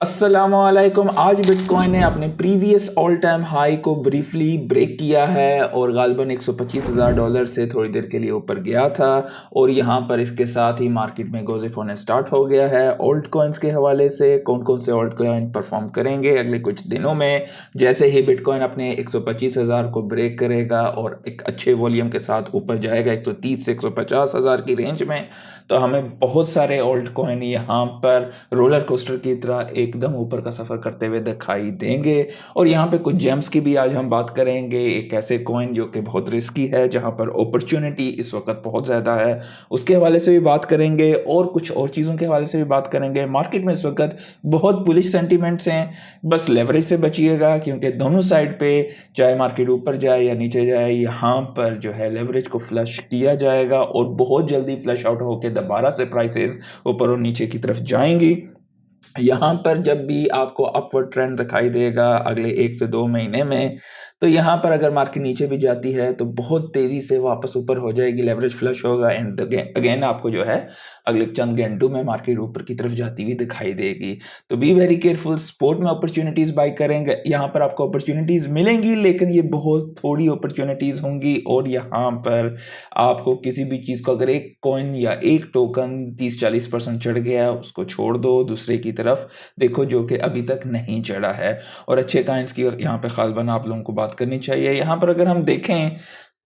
अस्सलामुअलैकुम। आज बिटकॉइन ने अपने प्रीवियस ऑल टाइम हाई को ब्रीफली ब्रेक किया है और गालबन $125,000 से थोड़ी देर के लिए ऊपर गया था और यहाँ पर इसके साथ ही मार्केट में गोज़िप होने स्टार्ट हो गया है। ऑल्ट कॉइन्स के हवाले से कौन कौन से ऑल्ट कॉइन परफॉर्म करेंगे अगले कुछ दिनों में, जैसे ही बिटकॉइन अपने 125,000 को ब्रेक करेगा और एक अच्छे वॉल्यूम के साथ ऊपर जाएगा 130 से 150,000 की रेंज में, तो हमें बहुत सारे ऑल्ट कॉइन यहाँ पर रोलर कोस्टर की तरह एकदम ऊपर का सफ़र करते हुए दिखाई देंगे। और यहाँ पे कुछ जेम्स की भी आज हम बात करेंगे, एक ऐसे कॉइन जो कि बहुत रिस्की है, जहाँ पर अपॉर्चुनिटी इस वक्त बहुत ज़्यादा है, उसके हवाले से भी बात करेंगे और कुछ और चीज़ों के हवाले से भी बात करेंगे। मार्केट में इस वक्त बहुत बुलिश सेंटीमेंट्स हैं, बस लेवरेज से बचिएगा क्योंकि दोनों साइड पे चाहे मार्केट ऊपर जाए या नीचे जाए, यहाँ पर जो है लेवरेज को फ्लश किया जाएगा और बहुत जल्दी फ्लश आउट होकर दोबारा से प्राइसेस ऊपर और नीचे की तरफ जाएंगी। यहाँ पर जब भी आपको अपवर्ड ट्रेंड दिखाई देगा अगले 1 से 2 महीने में, तो यहाँ पर अगर मार्केट नीचे भी जाती है तो बहुत तेज़ी से वापस ऊपर हो जाएगी, लेवरेज फ्लश होगा एंड अगेन आपको जो है अगले चंद घंटों में मार्केट ऊपर की तरफ जाती हुई दिखाई देगी। तो बी वेरी केयरफुल, स्पोर्ट में अपॉर्चुनिटीज़ बाई करेंगे, यहाँ पर आपको अपॉर्चुनिटीज़ मिलेंगी लेकिन ये बहुत थोड़ी अपॉर्चुनिटीज़ होंगी। और यहाँ पर आपको किसी भी चीज़ को, अगर एक कॉइन या एक टोकन 30-40% चढ़ गया उसको छोड़ दो, दूसरे की तरफ देखो जो कि अभी तक नहीं चढ़ा है। और अच्छे कॉइन्स की यहाँ पे खासबन आप लोगों को बात करनी चाहिए। यहाँ पर अगर हम देखें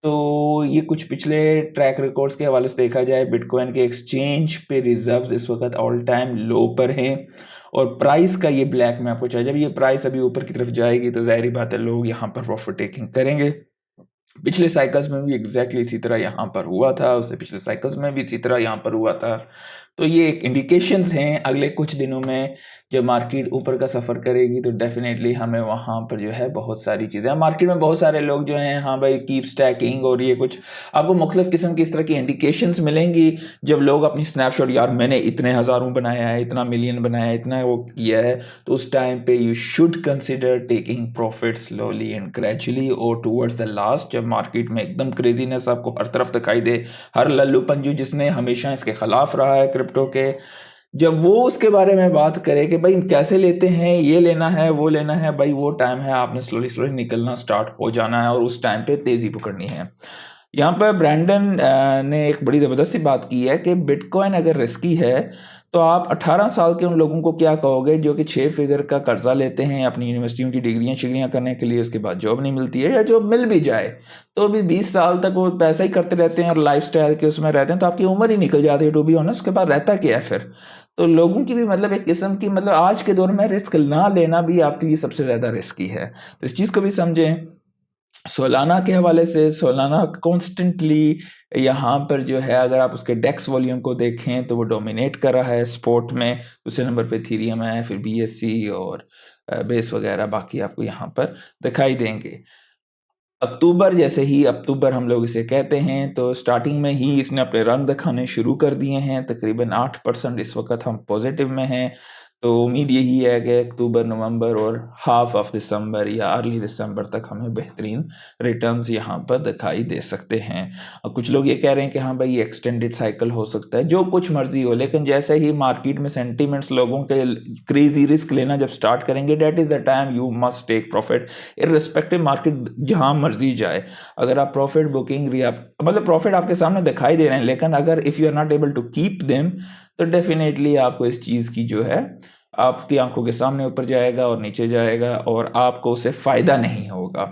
तो ये कुछ पिछले ट्रैक रिकॉर्ड्स के हवाले से देखा जाए, बिटकॉइन के एक्सचेंज पे रिजर्व्स इस वक्त ऑल टाइम लो पर हैं और प्राइस का ये ब्लैक में आपको चाहिए, जब ये प्राइस अभी ऊपर की तरफ जाएगी तो जाहिर बात है लोग यहाँ पर प्रॉफिट टेकिंग करेंगे। पिछले साइकिल्स में भी एग्जैक्टली इसी तरह यहाँ पर हुआ था, उससे पिछले साइकिल्स में भी इसी तरह यहाँ पर हुआ था। तो ये एक इंडिकेशंस हैं अगले कुछ दिनों में जब मार्केट ऊपर का सफ़र करेगी तो डेफिनेटली हमें वहाँ पर जो है बहुत सारी चीज़ें, मार्केट में बहुत सारे लोग जो हैं हाँ भाई कीप स्टैकिंग और ये कुछ आपको मुख्तलिफ किस्म की इस तरह की इंडिकेशंस मिलेंगी जब लोग अपनी स्नैपशॉट, यार मैंने इतने हज़ारों बनाया है, इतना मिलियन बनाया है, इतना वो किया है, तो उस टाइम पे you should consider taking profit slowly and gradually और टूवर्ड्स द लास्ट, जब मार्केट में एकदम क्रेजीनेस आपको हर तरफ दिखाई दे, हर लल्लू पंजू जिसने हमेशा इसके खिलाफ रहा है क्रिप्टो के, जब वो उसके बारे में बात करे कि भाई कैसे लेते हैं, ये लेना है वो लेना है, भाई वो टाइम है आपने स्लोली स्लोली निकलना स्टार्ट हो जाना है और उस टाइम पे तेज़ी पकड़नी है। यहाँ पर ब्रैंडन ने एक बड़ी ज़बरदस्त सी बात की है कि बिटकॉइन अगर रिस्की है तो आप 18 साल के उन लोगों को क्या कहोगे जो कि 6 फिगर का कर्जा लेते हैं अपनी यूनिवर्सिटियों की डिग्रियां शिग्रियां करने के लिए, उसके बाद जॉब नहीं मिलती है या जॉब मिल भी जाए तो भी 20 साल तक वो पैसा ही करते रहते हैं और लाइफस्टाइल के उसमें रहते हैं, तो आपकी उम्र ही निकल जाती है टू बी ऑनेस्ट, उसके बाद रहता क्या है फिर। तो लोगों की भी मतलब एक किस्म की मतलब आज के दौर में रिस्क ना लेना भी आपके लिए सबसे ज़्यादा रिस्की है, तो इस चीज़ को भी समझें। सोलाना के हवाले से सोलाना कॉन्स्टेंटली यहाँ पर जो है अगर आप उसके डेक्स वॉल्यूम को देखें तो वो डोमिनेट कर रहा है स्पोर्ट में, दूसरे नंबर पे थीरियम है, फिर बीएससी और बेस वगैरह बाकी आपको यहाँ पर दिखाई देंगे। अक्टूबर जैसे ही, अक्टूबर हम लोग इसे कहते हैं, तो स्टार्टिंग में ही इसने अपने रंग दिखाने शुरू कर दिए हैं, तकरीबन 8% इस वक्त हम पॉजिटिव में हैं। तो उम्मीद यही है कि अक्टूबर, नवंबर और हाफ ऑफ दिसंबर या अर्ली दिसंबर तक हमें बेहतरीन रिटर्न्स यहाँ पर दिखाई दे सकते हैं। और कुछ लोग ये कह रहे हैं कि हाँ भाई ये एक्सटेंडेड साइकिल हो सकता है, जो कुछ मर्जी हो, लेकिन जैसे ही मार्केट में सेंटीमेंट्स लोगों के क्रेजी रिस्क लेना जब स्टार्ट करेंगे, that is the time you must take profit irrespective market जहाँ मर्जी जाए। अगर आप प्रॉफिट बुकिंग मतलब प्रॉफिट आपके सामने दिखाई दे रहे हैं, लेकिन अगर if you are not able to keep them तो डेफिनेटली आपको इस चीज़ की जो है आपकी आंखों के सामने ऊपर जाएगा और नीचे जाएगा और आपको उससे फ़ायदा नहीं होगा।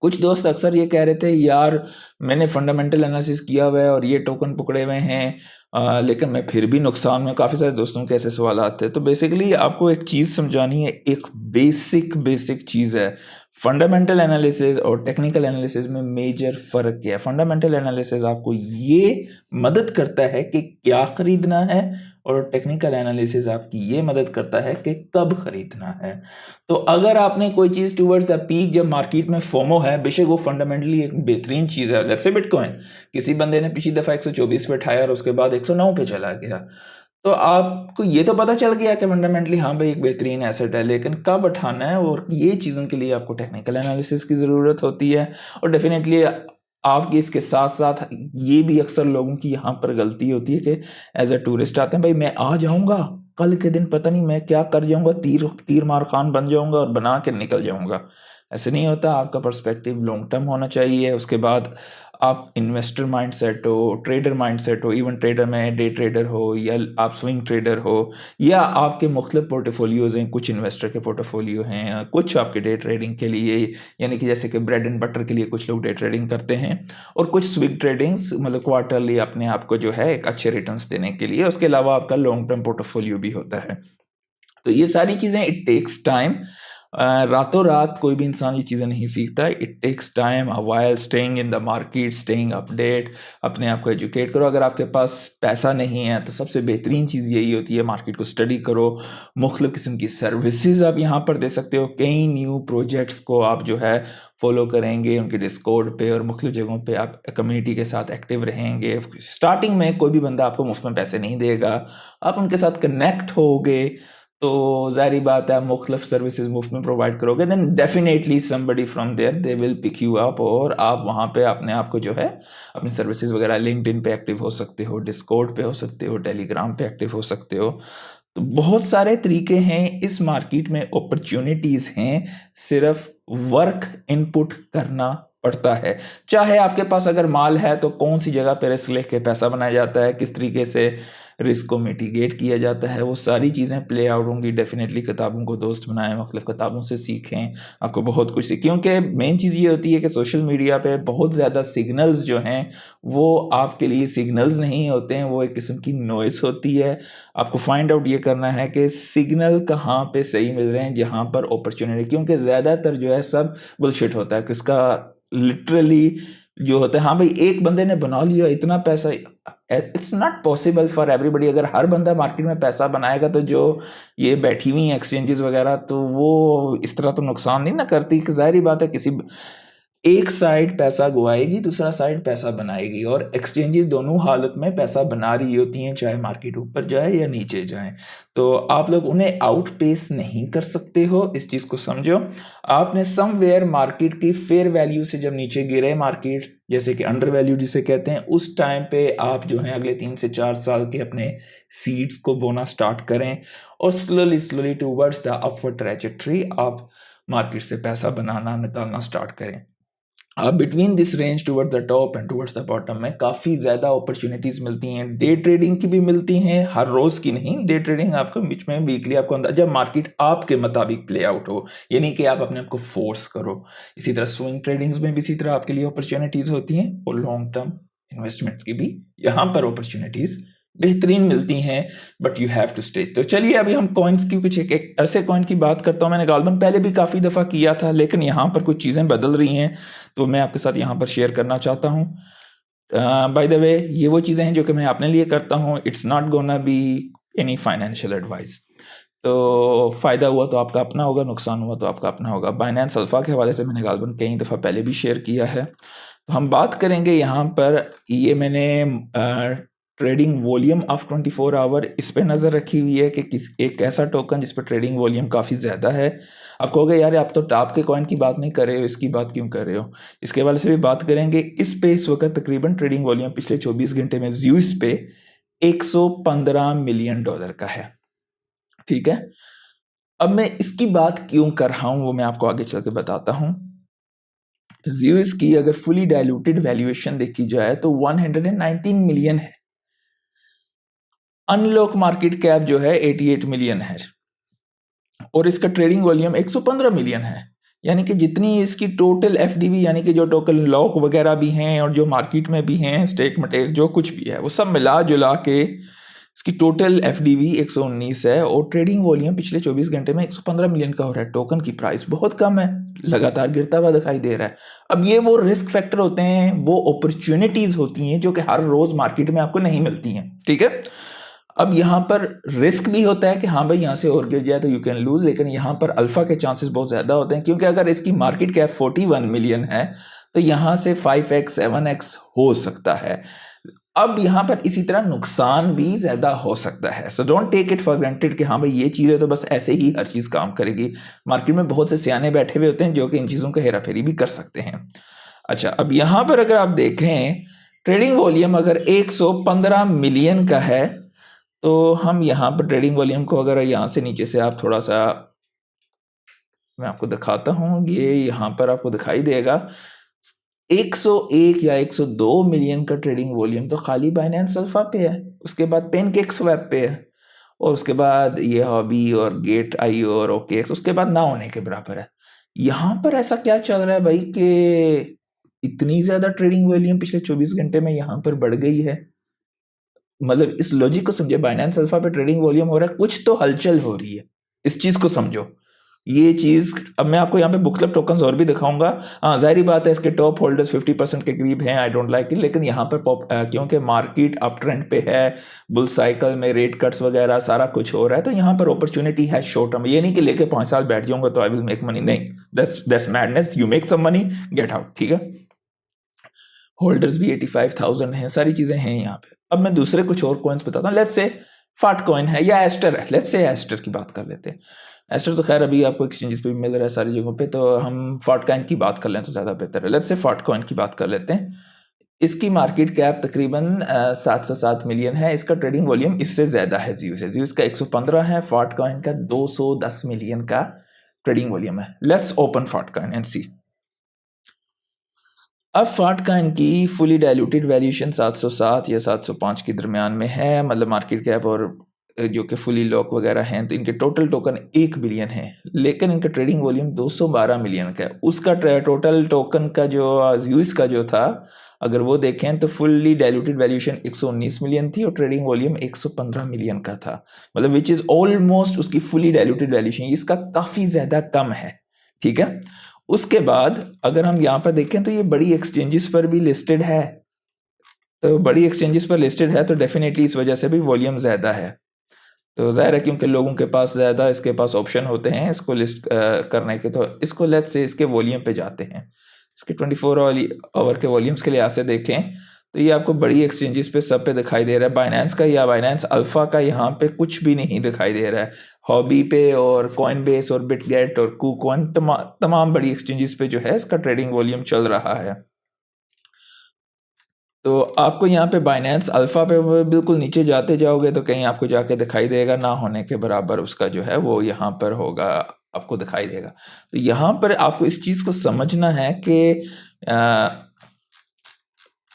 कुछ दोस्त अक्सर ये कह रहे थे यार मैंने फंडामेंटल एनालिसिस किया हुआ है और ये टोकन पकड़े हुए हैं, लेकिन मैं फिर भी नुकसान में, काफ़ी सारे दोस्तों के ऐसे सवाल आते हैं। तो बेसिकली आपको एक चीज़ समझानी है, एक बेसिक चीज़ है, फंडामेंटल एनालिसिस और टेक्निकल एनालिसिस में मेजर फ़र्क क्या है। फंडामेंटल एनालिसिस आपको ये मदद करता है कि क्या ख़रीदना है और टेक्निकल एनालिसिस आपकी ये मदद करता है कि कब ख़रीदना है। तो अगर आपने कोई चीज़ टुवर्ड्स द पीक, जब मार्केट में फोमो है, बेशक वो फंडामेंटली एक बेहतरीन चीज़ है, लेट्स से बिटकॉइन किसी बंदे ने पिछली दफ़ा 124 पे उठाया और उसके बाद 109 पे चला गया, तो आपको ये तो पता चल गया कि फंडामेंटली हाँ भाई एक बेहतरीन एसेट है, लेकिन कब उठाना है और ये चीज़ों के लिए आपको टेक्निकल एनालिसिस की ज़रूरत होती है। और डेफिनेटली आपकी इसके साथ साथ ये भी अक्सर लोगों की यहाँ पर गलती होती है कि एज अ टूरिस्ट आते हैं, भाई मैं आ जाऊँगा कल के दिन पता नहीं मैं क्या कर जाऊंगा, तीर मार खान बन जाऊंगा और बना के निकल जाऊंगा। ऐसे नहीं होता। आपका पर्सपेक्टिव लॉन्ग टर्म होना चाहिए। उसके बाद आप इन्वेस्टर माइंडसेट हो, ट्रेडर माइंडसेट हो, इवन ट्रेडर में डे ट्रेडर हो या आप स्विंग ट्रेडर हो, या आपके मुख्तलिफ पोर्टफोलियोज हैं, कुछ इन्वेस्टर के पोर्टफोलियो हैं, कुछ आपके डे ट्रेडिंग के लिए, यानी कि जैसे कि ब्रेड एंड बटर के लिए कुछ लोग डे ट्रेडिंग करते हैं, और कुछ स्विंग ट्रेडिंग्स मतलब क्वार्टरली अपने आप को जो है एक अच्छे रिटर्न्स देने के लिए। उसके अलावा आपका लॉन्ग टर्म पोर्टफोलियो भी होता है। तो ये सारी चीज़ें इट टेक्स टाइम। रातों रात कोई भी इंसान ये चीज़ें नहीं सीखता। It takes time, a while staying in the market, staying update, अपने आप को एजुकेट करो। अगर आपके पास पैसा नहीं है तो सबसे बेहतरीन चीज़ यही होती है, मार्केट को स्टडी करो। मुख्तलिफ किस्म की सर्विसेज आप यहाँ पर दे सकते हो। कई न्यू प्रोजेक्ट्स को आप जो है फॉलो करेंगे, उनके डिस्कॉर्ड पे और मुख्तलिफ जगहों पे आप कम्युनिटी के साथ एक्टिव रहेंगे। स्टार्टिंग में कोई भी बंदा आपको मुफ्त में पैसे नहीं देगा, आप उनके साथ कनेक्ट होगे तो ज़ाहिर बात है आप मुख्तलिफ सर्विसेज मुफ्त में प्रोवाइड करोगे, then definitely somebody from there they will pick you up, और आप वहाँ पे अपने आप को जो है अपनी सर्विसेज वगैरह लिंक्डइन पे एक्टिव हो सकते हो, डिस्कॉर्ड पे हो सकते हो, टेलीग्राम पे एक्टिव हो सकते हो। तो बहुत सारे तरीके हैं, इस मार्केट में अपॉर्चुनिटीज़ हैं, सिर्फ वर्क इनपुट करना पड़ता है। चाहे आपके पास अगर माल है तो कौन सी जगह पे रिस्क लेके पैसा बनाया जाता है, किस तरीके से रिस्क को मिटिगेट किया जाता है, वो सारी चीज़ें प्ले आउट होंगी। डेफिनेटली किताबों को दोस्त बनाएं, मुख्तलिफ किताबों से सीखें, आपको बहुत कुछ सीखें। क्योंकि मेन चीज़ ये होती है कि सोशल मीडिया पे बहुत ज़्यादा सिग्नल्स जो हैं वो आपके लिए सिग्नल्स नहीं होते हैं, वो एक किस्म की नॉइस होती है। आपको फाइंड आउट ये करना है कि सिग्नल कहाँ पे सही मिल रहे हैं, जहाँ पर अपॉर्चुनिटी, क्योंकि ज़्यादातर जो है सब बुलशिट होता है। किसका लिटरली जो होता है, हाँ भाई एक बंदे ने बना लिया इतना पैसा, it's not possible for everybody. अगर हर बंदा मार्केट में पैसा बनाएगा तो जो ये बैठी हुई एक्सचेंजेस वगैरह तो वो इस तरह तो नुकसान नहीं ना करती। कि जाहिर बात है किसी एक साइड पैसा गुआएगी, दूसरा साइड पैसा बनाएगी, और एक्सचेंजेस दोनों हालत में पैसा बना रही होती हैं, चाहे मार्केट ऊपर जाए या नीचे जाए। तो आप लोग उन्हें आउटपेस नहीं कर सकते हो, इस चीज़ को समझो। आपने समवेयर मार्केट की फेयर वैल्यू से जब नीचे गिरे मार्केट, जैसे कि अंडर वैल्यू जिसे कहते हैं, उस टाइम पे आप जो है अगले 3 से 4 साल के अपने सीड्स को बोना स्टार्ट करें, और slowly slowly towards the upward trajectory आप मार्केट से पैसा बनाना निकालना स्टार्ट करें। अब between this range towards the top and towards the bottom में काफ़ी ज़्यादा अपॉर्चुनिटीज़ मिलती हैं। डे ट्रेडिंग की भी मिलती हैं, हर रोज़ की नहीं। डे ट्रेडिंग आपको बीच में वीकली आपको अंदाजा मार्केट आपके मुताबिक प्ले आउट हो, यानी कि आप अपने आप को फोर्स करो। इसी तरह स्विंग ट्रेडिंग्स में भी इसी तरह आपके लिए अपॉर्चुनिटीज़ होती हैं, और लॉन्ग टर्म इन्वेस्टमेंट्स की भी यहाँ पर अपॉर्चुनिटीज़ बेहतरीन मिलती हैं, but you have to stay. तो चलिए अभी हम कॉइन्स की कुछ एक ऐसे कॉइन की बात करता हूँ। मैंने गालबन पहले भी काफ़ी दफ़ा किया था, लेकिन यहाँ पर कुछ चीज़ें बदल रही हैं तो मैं आपके साथ यहाँ पर शेयर करना चाहता हूँ। बाय द वे ये वो चीज़ें हैं जो कि मैं अपने लिए करता हूँ। It's not gonna be any financial advice. तो फ़ायदा हुआ तो आपका अपना होगा, नुकसान हुआ तो आपका अपना होगा। बाइनेंस अल्फ़ा के हवाले से मैंने गालबन कई दफ़ा पहले भी शेयर किया है। तो हम बात करेंगे यहाँ पर, ये मैंने ट्रेडिंग वॉल्यूम ऑफ 24 आवर इस पे नज़र रखी हुई है कि किस एक ऐसा टोकन जिस पर ट्रेडिंग वॉल्यूम काफ़ी ज़्यादा है। आप कहोगे यार आप तो टॉप के कॉइन की बात नहीं कर रहे हो, इसकी बात क्यों कर रहे हो? इसके हवाले से भी बात करेंगे। इस पे इस वक्त तकरीबन ट्रेडिंग वॉल्यूम पिछले 24 घंटे में ज़्यूस पे $115 मिलियन का है। ठीक है, अब मैं इसकी बात क्यों कर रहा हूँ वो मैं आपको आगे चल के बताता हूँ। ज़्यूस की अगर फुली डायलूटेड वैल्यूएशन देखी जाए तो 119 मिलियन है। अनलॉक मार्केट कैप जो है 88 मिलियन है, और इसका ट्रेडिंग वॉल्यूम 115 मिलियन है। यानी कि जितनी इसकी टोटल एफडीवी, यानी कि जो टोटल लॉक वगैरह भी हैं और जो मार्केट में भी हैं, स्टेक मटेक जो कुछ भी है, वो सब मिला जुला के इसकी टोटल एफडीवी 119 है, और ट्रेडिंग वॉल्यूम पिछले 24 घंटे में 115 मिलियन का हो रहा है। टोकन की प्राइस बहुत कम है, लगातार गिरता हुआ दिखाई दे रहा है। अब ये वो रिस्क फैक्टर होते हैं, वो अपॉर्चुनिटीज होती हैं जो कि हर रोज मार्केट में आपको नहीं मिलती हैं। ठीक है, अब यहाँ पर रिस्क भी होता है कि हाँ भाई यहाँ से और गिर जाए तो यू कैन लूज, लेकिन यहाँ पर अल्फा के चांसेस बहुत ज्यादा होते हैं, क्योंकि अगर इसकी मार्केट कैप 41 मिलियन है तो यहाँ से 5x 7x हो सकता है। अब यहाँ पर इसी तरह नुकसान भी ज्यादा हो सकता है। So don't take it for granted कि हाँ भाई ये चीजें तो बस ऐसे ही हर चीज काम करेगी। मार्केट में बहुत से सियाने बैठे हुए होते हैं जो कि इन चीजों का हेरा फेरी भी कर सकते हैं। अच्छा, अब यहाँ पर अगर आप देखें ट्रेडिंग वॉल्यूम अगर 115 मिलियन का है तो हम यहाँ पर ट्रेडिंग वॉल्यूम को अगर यहाँ से नीचे से आप थोड़ा सा, मैं आपको दिखाता हूँ, ये यहाँ पर आपको दिखाई देगा 101 या 102 मिलियन का ट्रेडिंग वॉल्यूम तो खाली बाइनेंस अल्फा पे है, उसके बाद पेनकेक्सस्वैप पे है, और उसके बाद ये हॉबी और गेट आईओ और ओकेएक्स उसके बाद ना होने के बराबर है। यहाँ पर ऐसा क्या चल रहा है भाई कि इतनी ज्यादा ट्रेडिंग वॉल्यूम पिछले 24 घंटे में यहाँ पर बढ़ गई है? मतलब इस लॉजिक को समझे, बाइनेंस अल्फा पे ट्रेडिंग वॉल्यूम हो रहा है, कुछ तो हलचल हो रही है, इस चीज को समझो। ये चीज अब मैं आपको यहाँ पे बुक क्लब टोकन्स और भी दिखाऊंगा। हाँ, जाहिर बात है इसके टॉप होल्डर्स 50% के करीब हैं, आई डोंट लाइक इट, लेकिन यहाँ पर क्योंकि मार्केट अप ट्रेंड पे है, बुल साइकिल में रेट कट्स वगैरह सारा कुछ हो रहा है, तो यहाँ पर अपॉर्चुनिटी है शॉर्ट टर्म। ये नहीं कि लेके 5 साल बैठ जाऊंगा तो आई विल मेक मनी, नहीं, that's madness. You make some money, get out, ठीक है। होल्डर्स भी 85,000 हैं, सारी चीजें हैं यहाँ पे। अब मैं दूसरे कुछ और कॉइन्स बताता हूँ। लेट्स से फाट कॉइन है या एस्टर है, लेट्स से एस्टर की बात कर लेते हैं। एस्टर तो खैर अभी आपको एक्सचेंजेस पे भी मिल रहा है सारी जगहों पे, तो हम फाट कॉइन की बात कर लें तो ज्यादा बेहतर है। लेट्स से फाट कॉइन की बात कर लेते हैं। इसकी मार्केट कैप तकरीबन 707 मिलियन है, इसका ट्रेडिंग वॉल्यूम इससे ज्यादा है ज़्यूस का 115 है, फाट कॉइन का 210 मिलियन का ट्रेडिंग वॉल्यूम है। लेट्स ओपन फाट कॉइन एंड सी। अब फाट कॉइन की फुली डाइल्यूटेड वैल्यूएशन 707 या 705 के दरमियान में है, मतलब मार्केट कैप और जो कि फुली लॉक वगैरह हैं, तो इनके टोटल टोकन 1 बिलियन है, लेकिन इनका ट्रेडिंग वॉल्यूम 212 मिलियन का है। उसका टोटल टोकन का जो यूएस का जो था, अगर वो देखें तो फुल्ली डाइल्यूटेड वैल्यूएशन 119 मिलियन थी और ट्रेडिंग वॉल्यूम 115 मिलियन का था, मतलब विच इज ऑलमोस्ट उसकी फुली डाइल्यूटेड वैल्यूएशन, इसका काफी ज्यादा कम है, ठीक है। उसके बाद अगर हम यहाँ पर देखें तो ये बड़ी एक्सचेंजेस पर भी लिस्टेड है, तो बड़ी एक्सचेंजेस पर लिस्टेड है तो डेफिनेटली इस वजह से भी वॉल्यूम ज़्यादा है। तो ज़ाहिर है क्योंकि लोगों के पास ज़्यादा इसके पास ऑप्शन होते हैं इसको लिस्ट करने के, तो इसको लेट्स से इसके वॉल्यूम पे जाते हैं। इसके 24 आवर के वॉल्यूम्स के लिहाज से देखें तो ये आपको बड़ी एक्सचेंजेस पे सब पे दिखाई दे रहा है। बाइनेंस का या बाइनेंस अल्फा का यहाँ पे कुछ भी नहीं दिखाई दे रहा है। हॉबी पे और कॉइनबेस और बिटगेट और कूकॉइन तमाम बड़ी एक्सचेंजेस पे जो है इसका ट्रेडिंग वॉल्यूम चल रहा है। तो आपको यहाँ पे बाइनेंस अल्फा पे बिल्कुल नीचे जाते जाओगे तो कहीं आपको जाके दिखाई देगा ना होने के बराबर उसका जो है वो यहाँ पर होगा, आपको दिखाई देगा। तो यहाँ पर आपको इस चीज को समझना है कि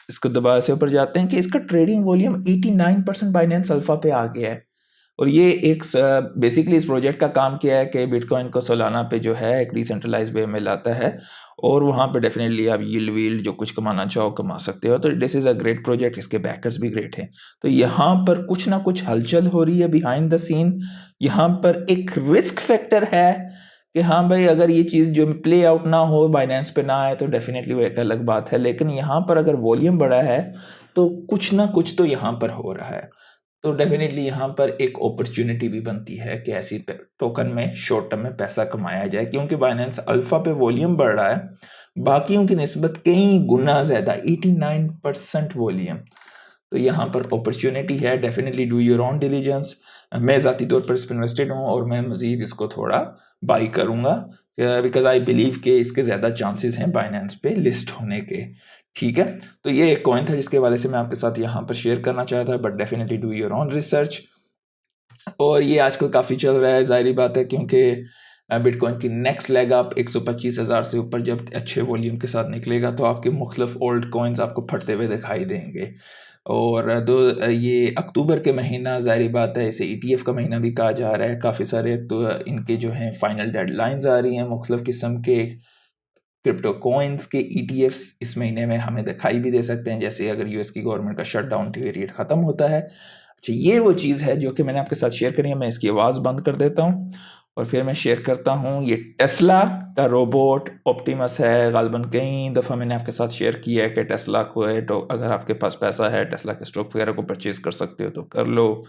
इसको दोबारा से ऊपर जाते हैं कि इसका ट्रेडिंग वॉल्यूम 89% बाइनेंस अल्फा पे आ गया है। और ये एक बेसिकली इस प्रोजेक्ट का काम किया है कि बिटकॉइन को सोलाना पे जो है एक डिसेंट्रलाइज वे में लाता है, और वहाँ पे डेफिनेटली आप यील्ड वील्ड जो कुछ कमाना चाहो कमा सकते हो। तो this is a great project, इसके बैकर्स भी ग्रेट हैं। तो यहाँ पर कुछ ना कुछ हलचल हो रही है बिहाइंड द सीन। यहाँ पर एक रिस्क फैक्टर है कि हाँ भाई अगर ये चीज़ जो प्ले आउट ना हो, बाइनेंस पे ना आए तो डेफिनेटली वो एक अलग बात है, लेकिन यहाँ पर अगर वॉल्यूम बड़ा है तो कुछ ना कुछ तो यहाँ पर हो रहा है। तो डेफिनेटली यहाँ पर एक अपॉर्चुनिटी भी बनती है कि ऐसी टोकन में शॉर्ट टर्म में पैसा कमाया जाए, क्योंकि बाइनेंस अल्फा पे वॉल्यूम बढ़ रहा है बाकियों की निस्बत कई गुना ज़्यादा, 89% वॉल्यूम। तो यहाँ पर अपॉर्चुनिटी है, definitely do your on diligence. मैं ज़ाती तौर पर इस पर इन्वेस्टेड हूँ और मैं मज़ीद इसको थोड़ा बाई करूँगा बिकॉज आई बिलीव कि इसके ज़्यादा चांसेस हैं बाइनेंस पे लिस्ट होने के, ठीक है। तो ये एक कॉइन था जिसके हवाले से मैं आपके साथ यहाँ पर शेयर करना चाहता था, but definitely do your on research. और ये आजकल काफ़ी चल रहा है, जाहिर बात है, क्योंकि बिटकॉइन की नेक्स्ट लेग आप 125,000 से ऊपर जब अच्छे वॉल्यूम के साथ निकलेगा तो आपके मुख्तलिफ ओल्ड कॉइन्स आपको फटते हुए दिखाई देंगे। और ये अक्टूबर के महीना, जाहिर बात है, इसे ETF का महीना भी कहा जा रहा है। काफ़ी सारे तो इनके जो हैं फाइनल डेडलाइंस आ रही हैं, मुख्तलिफ किस्म के क्रिप्टो कॉइन्स के ETFs इस महीने में हमें दिखाई भी दे सकते हैं, जैसे अगर यूएस की गवर्नमेंट का शटडाउन पीरियड ख़त्म होता है। अच्छा, ये वो चीज़ है जो कि मैंने आपके साथ शेयर करी है। मैं इसकी आवाज़ बंद कर देता हूँ और फिर मैं शेयर करता हूँ। ये टेस्ला का रोबोट ऑप्टिमस है, गालिबन कई दफ़ा मैंने आपके साथ शेयर किया है कि टेस्ला को है तो अगर आपके पास पैसा है टेस्ला के स्टॉक वगैरह को परचेज़ कर सकते हो तो कर लो।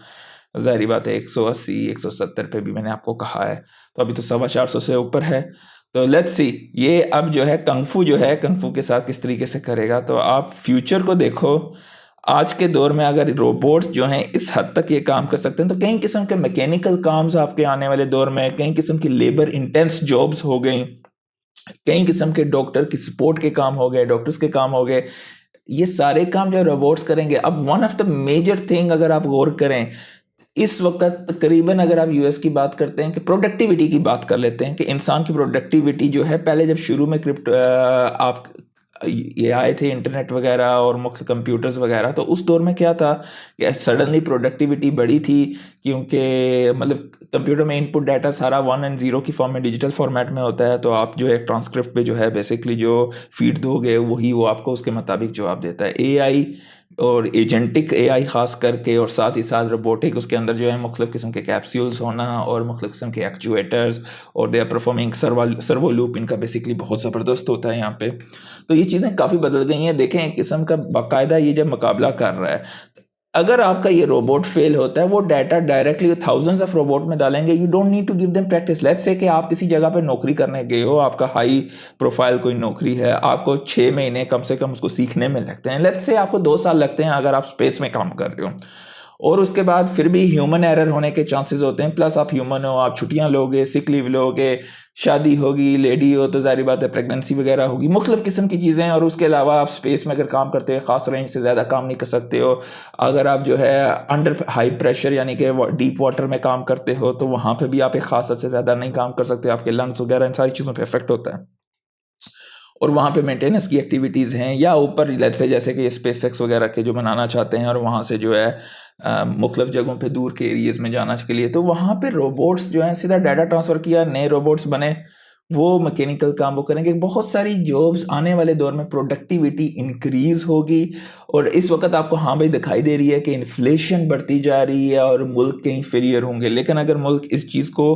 ज़ाहिर बात है 180 170 पे भी मैंने आपको कहा है, तो अभी तो 450 से ऊपर है। तो लेट्स सी ये अब जो है कंगफू जो है कंगफू के साथ किस तरीके से करेगा। तो आप फ्यूचर को देखो, आज के दौर में अगर रोबोट्स जो हैं इस हद तक ये काम कर सकते हैं तो कई किस्म के मैकेनिकल काम्स आपके आने वाले दौर में, कई किस्म की लेबर इंटेंस जॉब्स हो गई, कई किस्म के डॉक्टर की सपोर्ट के काम हो गए, डॉक्टर्स के काम हो गए, ये सारे काम जो रोबोट्स करेंगे। अब one of the major thing अगर आप गौर करें, इस वक्त तकरीबन अगर आप यूएस की बात करते हैं कि प्रोडक्टिविटी की बात कर लेते हैं कि इंसान की प्रोडक्टिविटी जो है, पहले जब शुरू में क्रिप्टो आप ये आए थे इंटरनेट वगैरह और मुख्य कंप्यूटर्स वगैरह, तो उस दौर में क्या था कि सडनली प्रोडक्टिविटी बढ़ी थी, क्योंकि मतलब कंप्यूटर में इनपुट डाटा सारा 1 और 0 की फॉर्म में डिजिटल फॉर्मेट में होता है, तो आप जो है ट्रांसक्रिप्ट पे जो है बेसिकली जो फीड दोगे वही वो आपको उसके मुताबिक जवाब देता है। एआई और एजेंटिक एआई ख़ास करके, और साथ ही साथ रोबोटिक, उसके अंदर जो है मुख्तलिफ़ किस्म के कैप्सूल्स होना और मुख्तलिफ़ किस्म के एक्चुएटर्स, और they are performing servo loop इनका बेसिकली बहुत ज़बरदस्त होता है यहाँ पे। तो ये चीज़ें काफ़ी बदल गई हैं। देखें एक किस्म का बाकायदा ये जब मुकाबला कर रहा है, अगर आपका ये रोबोट फेल होता है, वो data directly thousands of robot में डालेंगे। You don't need to give them practice. Let's say कि आप किसी जगह पे नौकरी करने गए हो, आपका हाई प्रोफाइल कोई नौकरी है, आपको 6 महीने कम से कम उसको सीखने में लगते हैं। लेट्स से आपको 2 साल लगते हैं अगर आप स्पेस में काम कर रहे हो, और उसके बाद फिर भी ह्यूमन एरर होने के चांसेस होते हैं। प्लस आप ह्यूमन हो, आप छुट्टियां लोगे, सिक लीव लोगे, शादी होगी, लेडी हो तो जाहिर बात है प्रेगनेंसी वगैरह होगी, मुख्तलिफ किस्म की चीज़ें। और उसके अलावा आप स्पेस में अगर काम करते हो, ख़ास रेंज से ज़्यादा काम नहीं कर सकते हो। अगर आप जो है अंडर हाई प्रेशर यानी कि डीप वाटर में काम करते हो, तो वहाँ पर भी आप एक खास हद से ज़्यादा नहीं काम कर सकते, आपके लंग्स वगैरह इन सारी चीज़ों पर इफेक्ट होता है। और वहाँ पे मेंटेनेंस की एक्टिविटीज़ हैं, या ऊपर लेट्स से जैसे कि स्पेस एक्स वगैरह के जो बनाना चाहते हैं और वहाँ से जो है मुख्तलिफ जगहों पे दूर के एरियाज़ में जाना के लिए, तो वहाँ पे रोबोट्स जो हैं सीधा डाटा ट्रांसफ़र किया, नए रोबोट्स बने, वो मैकेनिकल काम वो करेंगे। बहुत सारी जॉब्स आने वाले दौर में प्रोडक्टिविटी इंक्रीज़ होगी। और इस वक़्त आपको हाँ भाई दिखाई दे रही है कि इन्फ्लेशन बढ़ती जा रही है और मुल्क कहीं फेलियर होंगे, लेकिन अगर मुल्क इस चीज़ को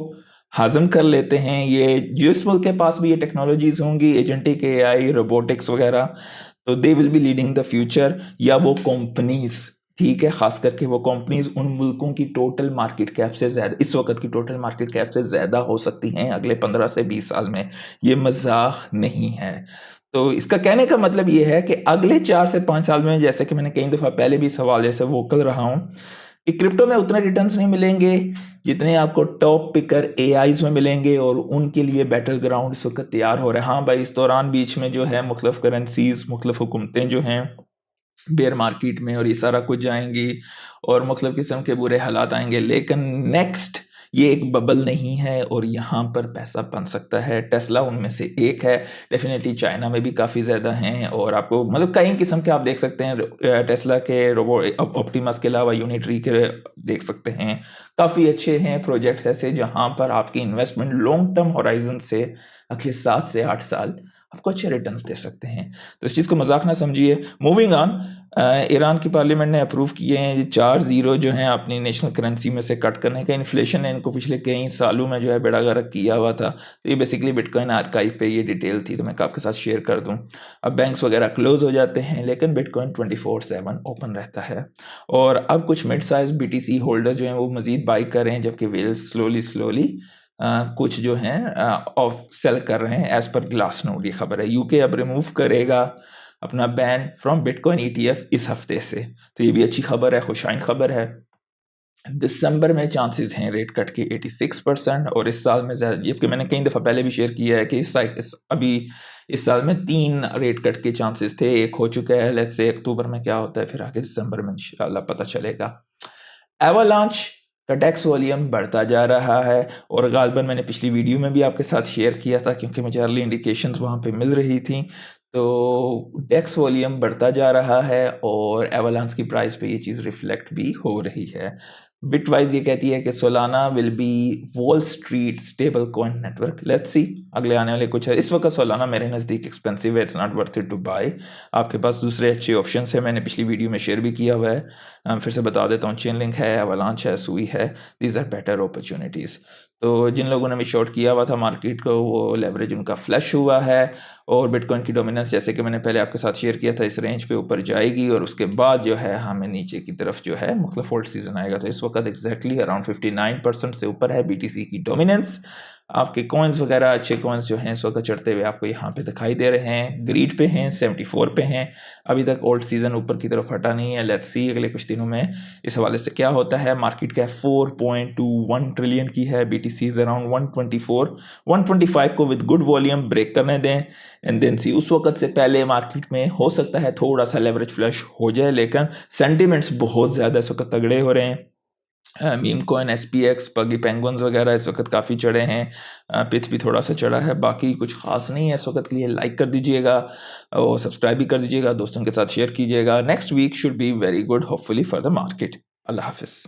हाज़म कर लेते हैं, ये जिस मुल्क के पास भी ये टेक्नोलॉजीज़ होंगी, एजेंटिक एआई, रोबोटिक्स वगैरह, तो they will be leading the future. या वो कंपनीज़, ठीक है, ख़ास करके वो कंपनीज़ उन मुल्कों की टोटल मार्केट कैप से ज़्यादा, इस वक़्त की टोटल मार्केट कैप से ज़्यादा हो सकती हैं अगले 15 से 20 साल में। ये मज़ाक नहीं है। तो इसका कहने का मतलब ये है कि अगले 4 से 5 साल में, जैसे कि मैंने कई दफ़ा पहले भी इस हवाले से वोकल रहा हूँ, कि क्रिप्टो में उतने रिटर्न्स नहीं मिलेंगे जितने आपको टॉप पिकर एआईज में मिलेंगे, और उनके लिए बैटल ग्राउंड इस वक्त तैयार हो रहे हैं। हाँ भाई, इस दौरान बीच में जो है मुख्तलिफ करेंसीज, मुख्तलिफ हुकूमतें जो हैं बेयर मार्केट में, और ये सारा कुछ जाएंगी और मुख्तलिफ किस्म के बुरे हालात आएंगे, लेकिन नेक्स्ट ये एक बबल नहीं है और यहाँ पर पैसा बन सकता है। टेस्ला उनमें से एक है। डेफिनेटली चाइना में भी काफ़ी ज़्यादा हैं, और आपको मतलब कई किस्म के आप देख सकते हैं। टेस्ला के रोबो ऑप्टिमस के अलावा यूनिट्री के देख सकते हैं, काफ़ी अच्छे हैं प्रोजेक्ट्स ऐसे जहाँ पर आपकी इन्वेस्टमेंट लॉन्ग टर्म होराइजन से अगले 7 से 8 साल आपको अच्छे रिटर्न्स दे सकते हैं। तो इस चीज़ को मजाक ना समझिए। मूविंग ऑन, ईरान की पार्लियामेंट ने अप्रूव किए हैं 4 ज़ीरो जो हैं अपनी नेशनल करेंसी में से कट करने का। इन्फ्लेशन ने इनको पिछले कई सालों में जो है बेड़ा गर्क किया हुआ था। तो ये बेसिकली बिटकॉइन आर्काइव पे ये डिटेल थी, तो मैं आपके साथ शेयर कर दूं। अब बैंक्स वगैरह क्लोज हो जाते हैं, लेकिन बिटकॉइन 24/7 ओपन रहता है। और अब कुछ मिड साइज बीटीसी होल्डर्स जो हैं वो मजीद बाई कर रहे हैं, जबकि वेल्स स्लोली कुछ जो हैं ऑफ सेल कर रहे हैं। एज पर ग्लास नोड ये खबर है। यूके अब रिमूव करेगा अपना बैन फ्रॉम बिटकॉइन ईटीएफ इस हफ्ते से, तो ये भी अच्छी खबर है, खुशाइन खबर है। दिसंबर में चांसेस हैं रेट कट के 86%, और इस साल में जबकि मैंने कई दफ़ा पहले भी शेयर किया है कि अभी इस साल में 3 रेट कट के चांसेस थे, एक हो चुका है। लेट्स से अक्टूबर में क्या होता है, फिर आगे दिसंबर में इंशाल्लाह पता चलेगा। एवलांच का डेक्स वॉल्यूम बढ़ता जा रहा है, और गालिबन मैंने पिछली वीडियो में भी आपके साथ शेयर किया था, क्योंकि मुझे अर्ली इंडिकेशंस वहाँ पे मिल रही थी। तो डेक्स वॉल्यूम बढ़ता जा रहा है, और एवलांच की प्राइस पे ये चीज़ रिफ्लेक्ट भी हो रही है। बिटवाइज ये कहती है कि Solana will be wall street stable coin network. Let's see अगले आने वाले कुछ है। इस वक्त सोलाना मेरे नज़दीक एक्सपेंसिव है, it's not worth it to buy. आपके पास दूसरे अच्छे ऑप्शन है, मैंने पिछली वीडियो में शेयर भी किया हुआ है। फिर से बता देता हूँ, चेन लिंक है, एवलांच है, सुई है। These are better opportunities. तो जिन लोगों ने भी शॉर्ट किया हुआ था मार्केट को, वो लेवरेज उनका फ्लश हुआ है, और बिटकॉइन की डोमिनेंस जैसे कि मैंने पहले आपके साथ शेयर किया था, इस रेंज पे ऊपर जाएगी, और उसके बाद जो है हमें नीचे की तरफ जो है मुख्तलिफ होल्ड सीजन आएगा। तो इस वक्त एग्जैक्टली अराउंड 59% से ऊपर है बीटीसी की डोमिनेंस। आपके कॉइन्स वगैरह अच्छे कॉइन्स जो हैं इस वक्त चढ़ते हुए आपको यहाँ पे दिखाई दे रहे हैं। ग्रीड पे हैं, 74 पे हैं। अभी तक ओल्ड सीजन ऊपर की तरफ हटा नहीं है। लेट्स सी अगले कुछ दिनों में इस हवाले से क्या होता है। मार्केट कैप 4.21 ट्रिलियन की है, बीटीसी अराउंड 124 125 को विद गुड वॉल्यूम ब्रेक करने दें, एंड देन सी उस वक्त से पहले मार्केट में हो सकता है थोड़ा सा लेवरेज फ्लश हो जाए, लेकिन सेंटिमेंट्स बहुत ज़्यादा इस वक्त तगड़े हो रहे हैं। मीम कॉइन, SPX, पगी पेंगुइन्स वगैरह इस वक्त काफ़ी चढ़े हैं। पिथ भी थोड़ा सा चढ़ा है, बाकी कुछ ख़ास नहीं है इस वक्त के लिए। लाइक कर दीजिएगा और सब्सक्राइब भी कर दीजिएगा, दोस्तों के साथ शेयर कीजिएगा। Next week should be very good hopefully for the market. अल्लाह हाफिज़।